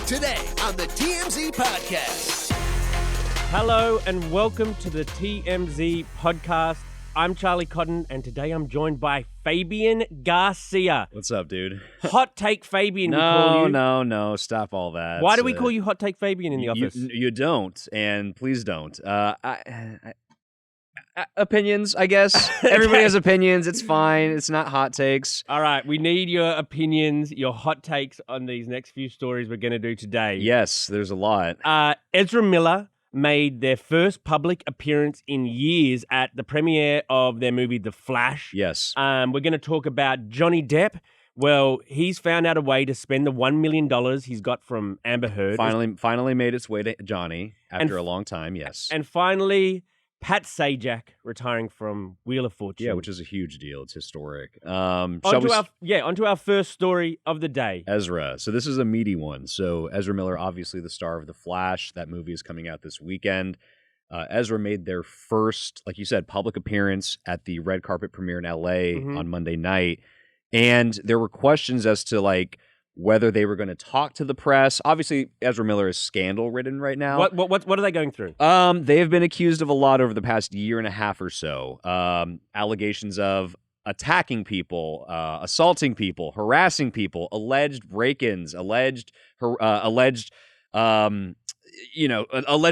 Today on the TMZ Podcast. Hello and welcome to the TMZ Podcast. I'm Charlie Cotton and today I'm joined by Fabian Garcia. What's up, dude? Hot Take Fabian, we call you. No, stop all that. Why do we call you Hot Take Fabian in the office? You don't, and please don't. Opinions, I guess. Everybody has opinions. It's fine. It's not hot takes. All right, we need your opinions, your hot takes on these next few stories we're going to do today. Yes, there's a lot. Ezra Miller made their first public appearance in years at the premiere of their movie The Flash. Yes. We're going to talk about Johnny Depp. Well, he's found out a way to spend the $1 million he's got from Amber Heard. Finally made its way to Johnny after a long time, yes. And finally, Pat Sajak retiring from Wheel of Fortune. Yeah, which is a huge deal. It's historic. Onto our first story of the day. Ezra. So this is a meaty one. So Ezra Miller, obviously the star of The Flash. That movie is coming out this weekend. Ezra made their first, like you said, public appearance at the red carpet premiere in LA on Monday night. And there were questions as to whether they were going to talk to the press. Obviously, Ezra Miller is scandal-ridden right now. What are they going through? They have been accused of a lot over the past year and a half or so. Allegations of attacking people, assaulting people, harassing people, alleged break-ins, alleged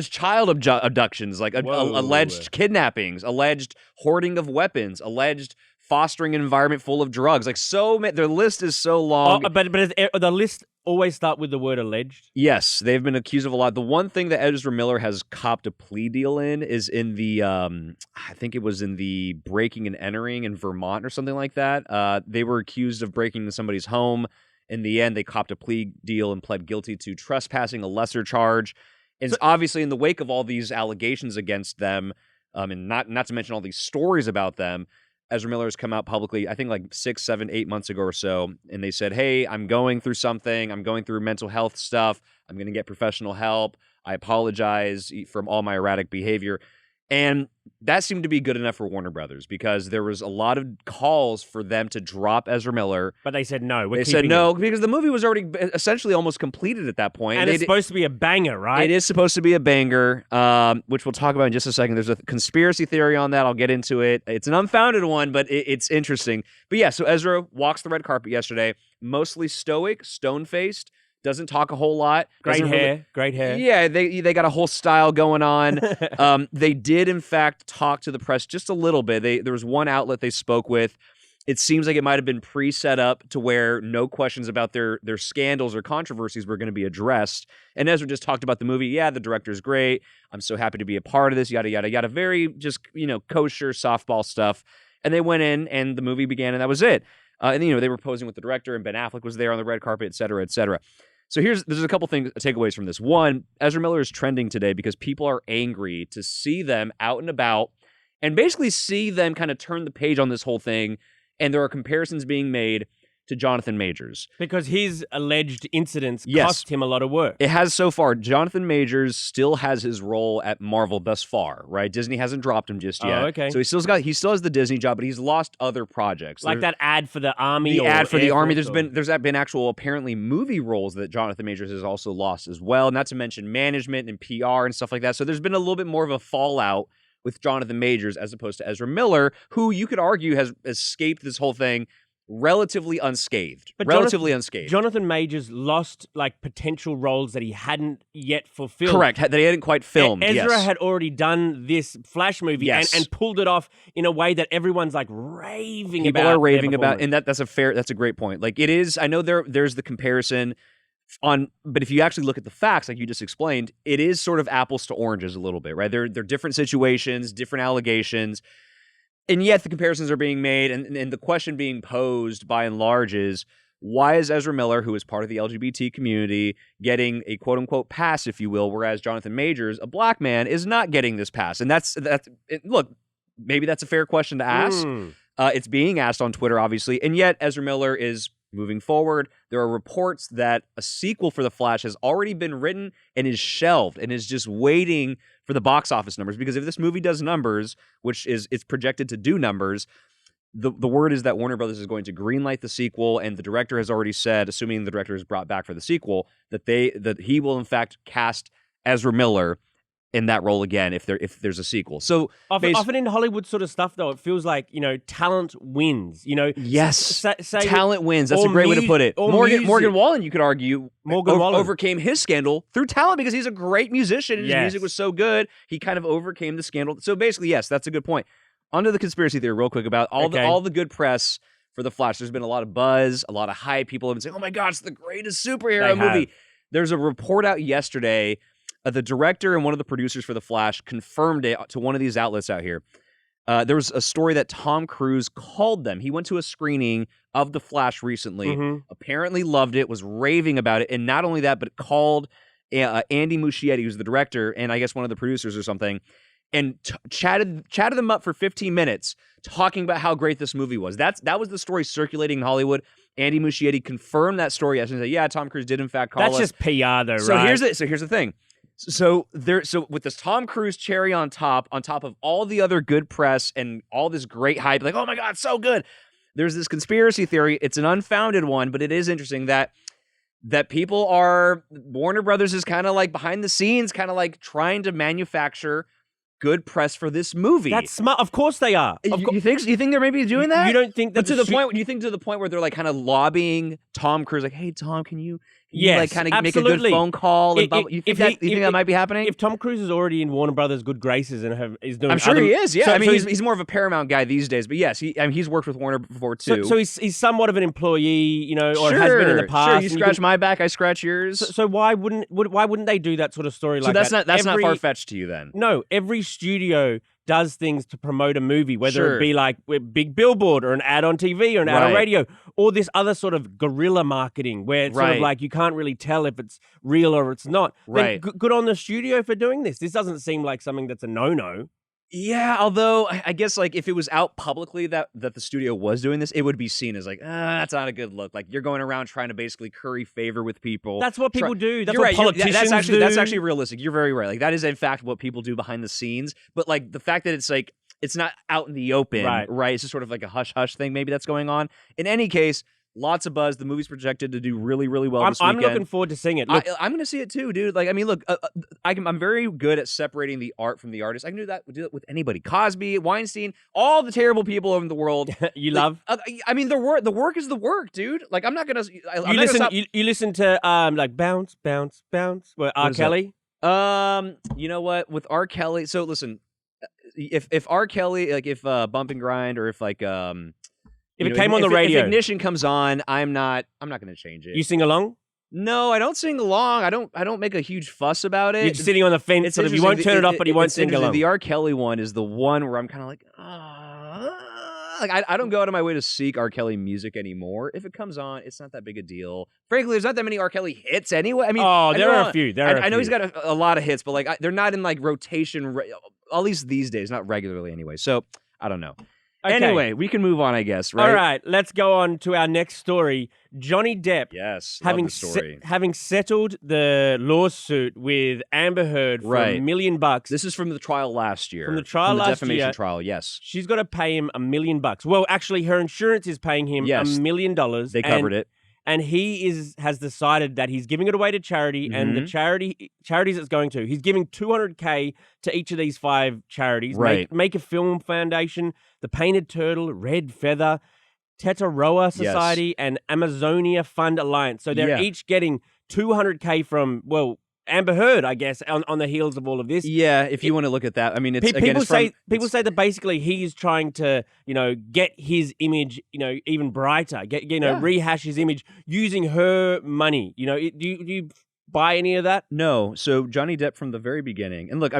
child abductions, alleged kidnappings, alleged hoarding of weapons, alleged fostering an environment full of drugs. Their list is so long. But the list always start with the word alleged? Yes, they've been accused of a lot. The one thing that Ezra Miller has copped a plea deal in is in the, I think it was in the breaking and entering in Vermont or something like that. They were accused of breaking into somebody's home. In the end, they copped a plea deal and pled guilty to trespassing, a lesser charge. And obviously, in the wake of all these allegations against them, and not to mention all these stories about them, Ezra Miller has come out publicly, I think 6, 7, 8 months ago or so, and they said, hey, I'm going through something. I'm going through mental health stuff. I'm going to get professional help. I apologize from all my erratic behavior. And that seemed to be good enough for Warner Brothers because there was a lot of calls for them to drop Ezra Miller. But they said no. They said no because the movie was already essentially almost completed at that point. And it's supposed to be a banger, right? It is supposed to be a banger, which we'll talk about in just a second. There's a conspiracy theory on that. I'll get into it. It's an unfounded one, but it's interesting. But yeah, so Ezra walks the red carpet yesterday, mostly stoic, stone-faced. Doesn't talk a whole lot. Great hair. Yeah, they got a whole style going on. They did, in fact, talk to the press just a little bit. There was one outlet they spoke with. It seems like it might have been pre-set up to where no questions about their scandals or controversies were going to be addressed. And Ezra just talked about the movie. Yeah, the director's great. I'm so happy to be a part of this, yada, yada, yada. Very just, kosher softball stuff. And they went in and the movie began and that was it. And they were posing with the director and Ben Affleck was there on the red carpet, et cetera, et cetera. So there's a couple things, takeaways from this. One, Ezra Miller is trending today because people are angry to see them out and about and basically see them kind of turn the page on this whole thing. And there are comparisons being made to Jonathan Majors. Because his alleged incidents cost him a lot of work. It has so far. Jonathan Majors still has his role at Marvel thus far, right? Disney hasn't dropped him just yet. Oh, okay. So he still has the Disney job, but he's lost other projects. That ad for the Army. The ad for the Army. There's been actual apparently movie roles that Jonathan Majors has also lost as well. Not to mention management and PR and stuff like that. So there's been a little bit more of a fallout with Jonathan Majors as opposed to Ezra Miller, who you could argue has escaped this whole thing relatively unscathed. Jonathan Majors lost potential roles that he hadn't yet fulfilled. Correct. That he hadn't quite filmed. Ezra had already done this Flash movie and pulled it off in a way that everyone's raving about. People are raving about, and that's a great point. It is. I know there's the comparison but if you actually look at the facts, like you just explained, it is sort of apples to oranges a little bit, right? They're different situations, different allegations. And yet the comparisons are being made, and the question being posed by and large is, why is Ezra Miller, who is part of the LGBT community, getting a quote-unquote pass, if you will, whereas Jonathan Majors, a black man, is not getting this pass? And look, maybe that's a fair question to ask. It's being asked on Twitter, obviously, and yet Ezra Miller is moving forward. There are reports that a sequel for The Flash has already been written and is shelved and is just waiting for the box office numbers, because if this movie does numbers, which is it's projected to do numbers, the word is that Warner Brothers is going to greenlight the sequel, and the director has already said, assuming the director is brought back for the sequel, that he will in fact cast Ezra Miller in that role again if there's a sequel. So often in Hollywood sort of stuff, though, it feels like, talent wins. Yes, say talent wins. That's a great way to put it. Morgan Wallen, you could argue, Wallen overcame his scandal through talent because he's a great musician and his music was so good. He kind of overcame the scandal. So basically, yes, that's a good point. Onto the conspiracy theory real quick about all the good press for The Flash. There's been a lot of buzz, a lot of hype. People have been saying, oh my God, it's the greatest superhero movie. There's a report out yesterday. The director and one of the producers for The Flash confirmed it to one of these outlets out here. There was a story that Tom Cruise called them. He went to a screening of The Flash recently, apparently loved it, was raving about it, and not only that, but called Andy Muschietti, who's the director, and I guess one of the producers or something, and chatted them up for 15 minutes talking about how great this movie was. That was the story circulating in Hollywood. Andy Muschietti confirmed that story yesterday. Said, yeah, Tom Cruise did in fact call us. That's just PR though, so right? Here's the thing. So with this Tom Cruise cherry on top of all the other good press and all this great hype, like, oh my God, so good. There's this conspiracy theory. It's an unfounded one, but it is interesting that Warner Brothers is kind of like behind the scenes, kind of like trying to manufacture good press for this movie. That's smart. Of course they are. You think they're maybe doing that? You don't think that to the point where they're like kind of lobbying Tom Cruise, like, hey Tom, can you like kind of make a good phone call? You think that might be happening? If Tom Cruise is already in Warner Brothers' good graces and is doing, I'm sure he is. Yeah, he's more of a Paramount guy these days. But yes, he's worked with Warner before too. So he's somewhat of an employee, or has been in the past. Sure, you scratch my back, I scratch yours. So why wouldn't they do that sort of story like that? So that's not far fetched to you then. No, every studio does things to promote a movie, whether it be like a big billboard or an ad on TV or an ad on radio, or this other sort of guerrilla marketing where it's sort of like you can't really tell if it's real or it's not. Right. Then good on the studio for doing this. This doesn't seem like something that's a no-no. Yeah, although I guess like if it was out publicly that the studio was doing this, it would be seen as like, that's not a good look. Like you're going around trying to basically curry favor with people. That's what people do. That's you're what right. politicians do. That's actually realistic. You're very right. Like that is in fact what people do behind the scenes. But like the fact that it's like it's not out in the open, right? It's just sort of like a hush hush thing maybe that's going on. In any case, lots of buzz. The movie's projected to do really, really well this weekend. I'm looking forward to seeing it. Look, I'm going to see it too, dude. Like, I mean, look, I'm very good at separating the art from the artist. I can do that with anybody. Cosby, Weinstein, all the terrible people in the world. love? I mean, the work is the work, dude. Like, I'm not going to... You listen to, like, Bounce, Bounce, Bounce, with R. Kelly? You know what? With R. Kelly... So, listen, if R. Kelly, like, if Bump and Grind, or if, like... If it came on the radio, if Ignition comes on, I'm not going to change it. You sing along? No, I don't sing along. I don't make a huge fuss about it. You're just sitting on the fence. Sort of, you won't turn it off, but you won't sing along. The R. Kelly one is the one where I'm kind of like, like I don't go out of my way to seek R. Kelly music anymore. If it comes on, it's not that big a deal. Frankly, there's not that many R. Kelly hits anyway. I mean, there are a few. I know he's got a lot of hits, but like they're not in like rotation, at least these days, not regularly anyway. So I don't know. Okay. Anyway, we can move on, I guess, right? All right, let's go on to our next story. Johnny Depp, having settled the lawsuit with Amber Heard for $1 million. This is from the trial last year. From the defamation trial, yes. She's got to pay him $1 million. Well, actually, her insurance is paying him $1 million. They covered it. And he has decided that he's giving it away to charity, and the charities it's going to. He's giving $200K to each of these 5 charities. Right. Make a Film Foundation, the Painted Turtle, Red Feather, Tetaroa Society, and Amazonia Fund Alliance. So they're each getting $200K from, well, Amber Heard, I guess, on the heels of all of this. Yeah, if you want to look at that. I mean, people say that basically he's trying to, get his image, even brighter, rehash his image using her money. Do you buy any of that? No. So Johnny Depp from the very beginning, and look,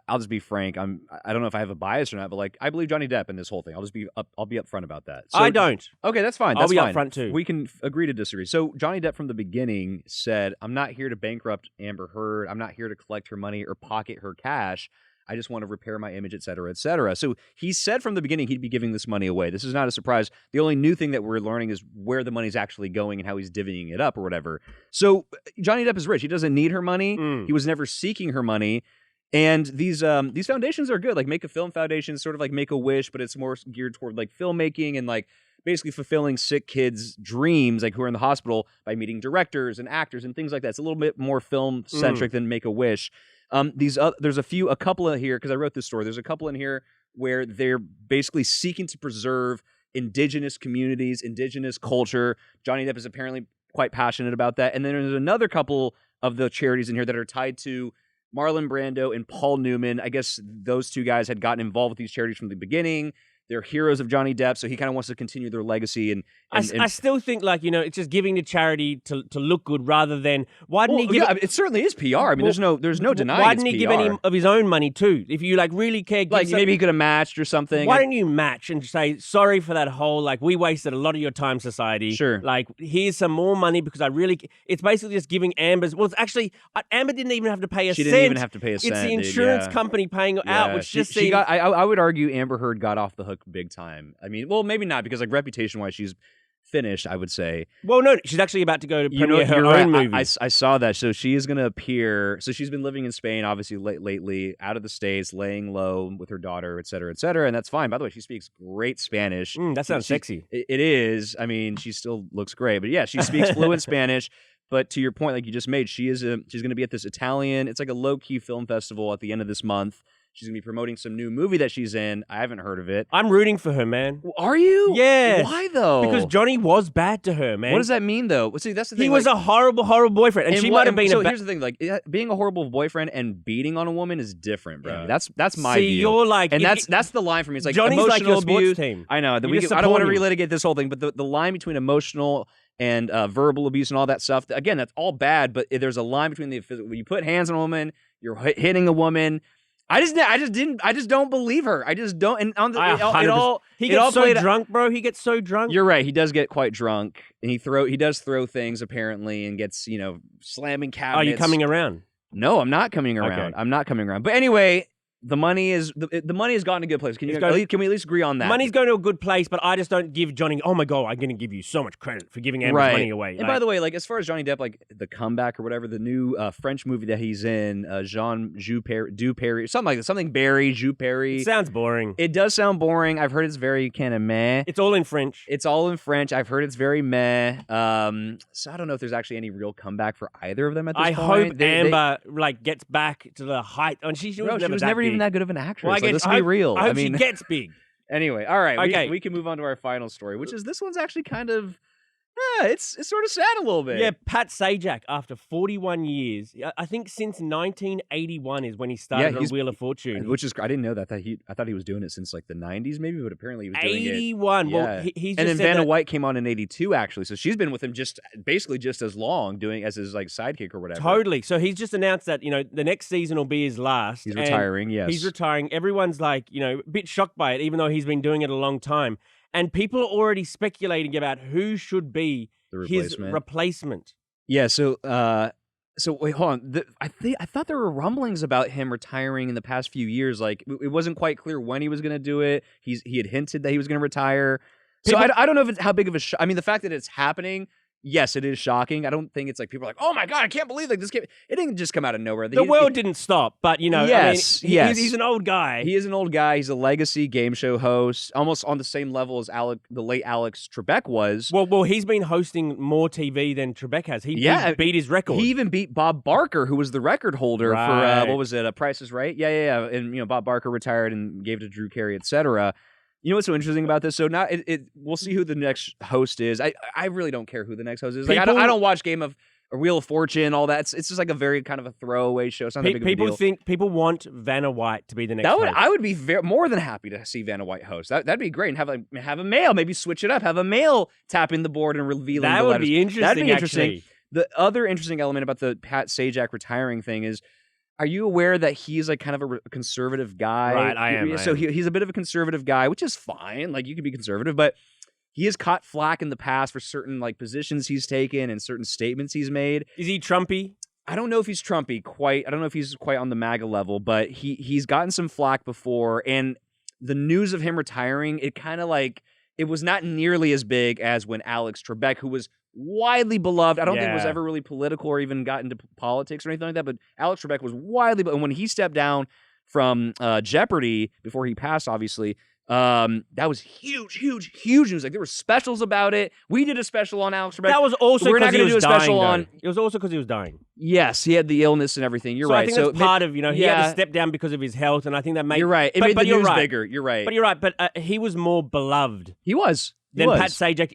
I'll just be frank. I don't know if I have a bias or not, but like I believe Johnny Depp in this whole thing. I'll be upfront about that. So, I don't. Okay, that's fine. I'll be upfront too. We can agree to disagree. So Johnny Depp from the beginning said, "I'm not here to bankrupt Amber Heard. I'm not here to collect her money or pocket her cash. I just want to repair my image, et cetera, et cetera." So he said from the beginning he'd be giving this money away. This is not a surprise. The only new thing that we're learning is where the money's actually going and how he's divvying it up or whatever. So Johnny Depp is rich. He doesn't need her money. He was never seeking her money. And these foundations are good. Like Make a Film Foundation, sort of like Make-A-Wish, but it's more geared toward like filmmaking and like basically fulfilling sick kids' dreams, like who are in the hospital, by meeting directors and actors and things like that. It's a little bit more film centric than Make-A-Wish. There's a couple of here, because I wrote this story. There's a couple in here where they're basically seeking to preserve indigenous communities, indigenous culture. Johnny Depp is apparently quite passionate about that. And then there's another couple of the charities in here that are tied to Marlon Brando and Paul Newman. I guess those two guys had gotten involved with these charities from the beginning. They're heroes of Johnny Depp, so he kind of wants to continue their legacy. And I still think, like, it's just giving the charity to look good rather than why didn't he give? Yeah, it certainly is PR. I mean, there's no denying. Why didn't he PR. give any of his own money too? If you like really care, like maybe he could have matched or something. Why didn't you match and say sorry for that whole we wasted a lot of your time, society? Sure. Like here's some more money because I really. It's basically just giving Amber's. Well, it's actually Amber didn't even have to pay a cent. She didn't even have to pay a cent. It's the insurance company paying out, which just seems. I would argue Amber Heard got off the hook big time. I mean, well, maybe not, because like reputation-wise, she's finished, I would say. Well, no, she's actually about to go to premiere her own movie. I saw that. So she is going to appear. So she's been living in Spain, obviously, lately, out of the States, laying low with her daughter, et cetera, and that's fine. By the way, she speaks great Spanish. That sounds sexy. It is. I mean, she still looks great. But yeah, she speaks fluent Spanish. But to your point, like you just made, she's going to be at this Italian, it's like a low-key film festival at the end of this month. She's going to be promoting some new movie that she's in. I haven't heard of it. I'm rooting for her, man. Are you? Yeah. Why, though? Because Johnny was bad to her, man. What does that mean, though? Well, see, that's the thing. He was a horrible, horrible boyfriend. And she might have been So here's the thing. Like, being a horrible boyfriend and beating on a woman is different, bro. Yeah. That's my view. You're like... And that's the line for me. It's like Johnny's emotional like your abuse. Sports team. I know. I don't want to relitigate this whole thing, but the line between emotional and verbal abuse and all that stuff, again, that's all bad, but there's a line between the physical. When you put hands on a woman, you're hitting a woman. I just don't believe her. I just don't. And on the, he gets so drunk, bro. He gets so drunk. You're right. He does get quite drunk, and he does throw things apparently, and gets slamming cabinets. Are you coming around? No, I'm not coming around. Okay. I'm not coming around. But anyway, the money has gone to a good place. Can we at least agree on that? Money's going to a good place, but I just don't give Johnny. Oh my god, I'm going to give you so much credit for giving Amber's money away. And by the way, like as far as Johnny Depp, like the comeback or whatever, the new French movie that he's in, Jean Duperry, something like that, something Barry Duperry. It sounds boring. It does sound boring. I've heard it's very kind of meh. It's all in French. I've heard it's very meh. So I don't know if there's actually any real comeback for either of them at this point. I hope Amber gets back to the height. And she was never even that good of an actress. Well, let's be real. I hope she gets big. Anyway, all right. Okay. We can move on to our final story, which is this one's actually kind of... it's sort of sad a little bit. Yeah, Pat Sajak, after 41 years, I think since 1981 is when he started on Wheel of Fortune. Which is, I didn't know that. I thought he was doing it since like the 90s maybe, but apparently he was doing 81. it. Well, he's and then Vanna White came on in 82 actually, so she's been with him basically just as long, doing as his like sidekick or whatever. Totally. So he's just announced that the next season will be his last. He's retiring. Yes, he's retiring. Everyone's like a bit shocked by it, even though he's been doing it a long time. And people are already speculating about who should be his replacement. Yeah, so wait, hold on. I thought there were rumblings about him retiring in the past few years. Like it wasn't quite clear when he was going to do it. He had hinted that he was going to retire. So I don't know if it's how big of a I mean, the fact that it's happening, yes, it is shocking. I don't think it's like people are like, oh my god, I can't believe this. It didn't just come out of nowhere. The world didn't stop, but yes. He's an old guy. He is an old guy. He's a legacy game show host, almost on the same level as the late Alex Trebek was. Well, he's been hosting more TV than Trebek has. He beat his record. He even beat Bob Barker, who was the record holder for what was it? Price is Right. Yeah. And Bob Barker retired and gave it to Drew Carey, etc. You know what's so interesting about this? So now we'll see who the next host is. I really don't care who the next host is. Like, I don't watch Wheel of Fortune, all that. It's just like a very kind of a throwaway show. It's not that big of a deal. People want Vanna White to be the next host. I would be more than happy to see Vanna White host. That'd be great. And have a male, maybe switch it up. Have a male tapping the board and revealing that the would letters. be interesting. That'd be interesting. Actually. The other interesting element about the Pat Sajak retiring thing is, are you aware that he's like kind of a conservative guy? Right, I am. So he's a bit of a conservative guy, which is fine. Like you can be conservative, but he has caught flack in the past for certain like positions he's taken and certain statements he's made. Is he Trumpy? I don't know if he's Trumpy quite. I don't know if he's quite on the MAGA level, but he's gotten some flack before. And the news of him retiring, it kind of like it was not nearly as big as when Alex Trebek, who was widely beloved, I don't think was ever really political or even got into politics or anything like that, but Alex Trebek was widely, and when he stepped down from Jeopardy before he passed, obviously, that was huge. It was like there were specials about it. We did a special on Alex Trebek. That was also we're not going to do a special on. It was also because he was dying. Yes, he had the illness and everything. You're right. I think that's part of, he had to step down because of his health, and I think that made. You're right. It made the news bigger. You're right. But you're right. But he was more beloved. He was. Than Pat Sajak.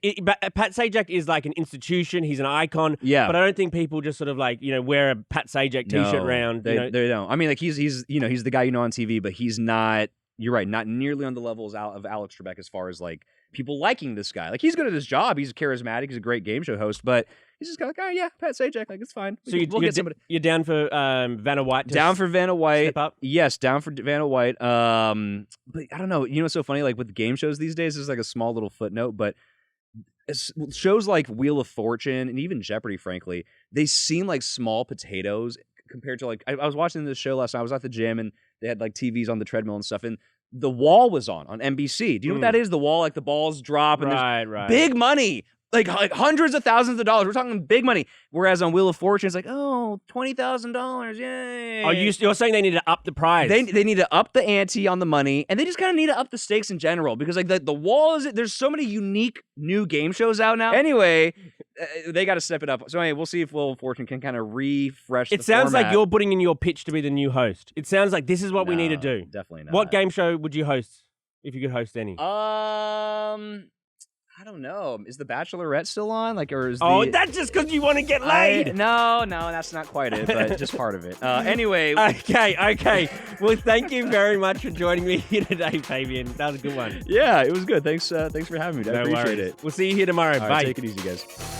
Pat Sajak is like an institution. He's an icon. Yeah. But I don't think people just sort of like, wear a Pat Sajak T-shirt around. They don't. I mean, like he's the guy on TV, but he's not. You're right. Not nearly on the levels of Alex Trebek as far as like people liking this guy. Like he's good at his job. He's charismatic. He's a great game show host. But he's just kind of like, oh yeah, Pat Sajak. Like it's fine. So we'll get somebody. You're down for Vanna White. Down for Vanna White. Step up. Yes, down for Vanna White. But I don't know. What's so funny? Like with game shows these days, there's like a small little footnote, but shows like Wheel of Fortune and even Jeopardy, frankly, they seem like small potatoes compared to like I was watching this show last night. I was at the gym and they had like TVs on the treadmill and stuff, and The Wall was on NBC. Do you know what that is? The Wall, like the balls drop and there's big money. Like hundreds of thousands of dollars. We're talking big money. Whereas on Wheel of Fortune, it's like, oh, $20,000. Yay. Oh, you're saying they need to up the prize. They need to up the ante on the money, and they just kind of need to up the stakes in general because like the Wall is, there's so many unique new game shows out now. Anyway, they got to step it up. So anyway, we'll see if Wheel of Fortune can kind of refresh It sounds like you're putting in your pitch to be the new host. It sounds like this is what we need to do. Definitely not. What game show would you host if you could host any? I don't know. Is The Bachelorette still on? Like, or is that's just because you want to get laid. No, that's not quite it, but just part of it. Anyway. Okay. Well, thank you very much for joining me here today, Fabian. That was a good one. Yeah, it was good. Thanks for having me. I appreciate it. We'll see you here tomorrow. All Bye. Take it easy, guys.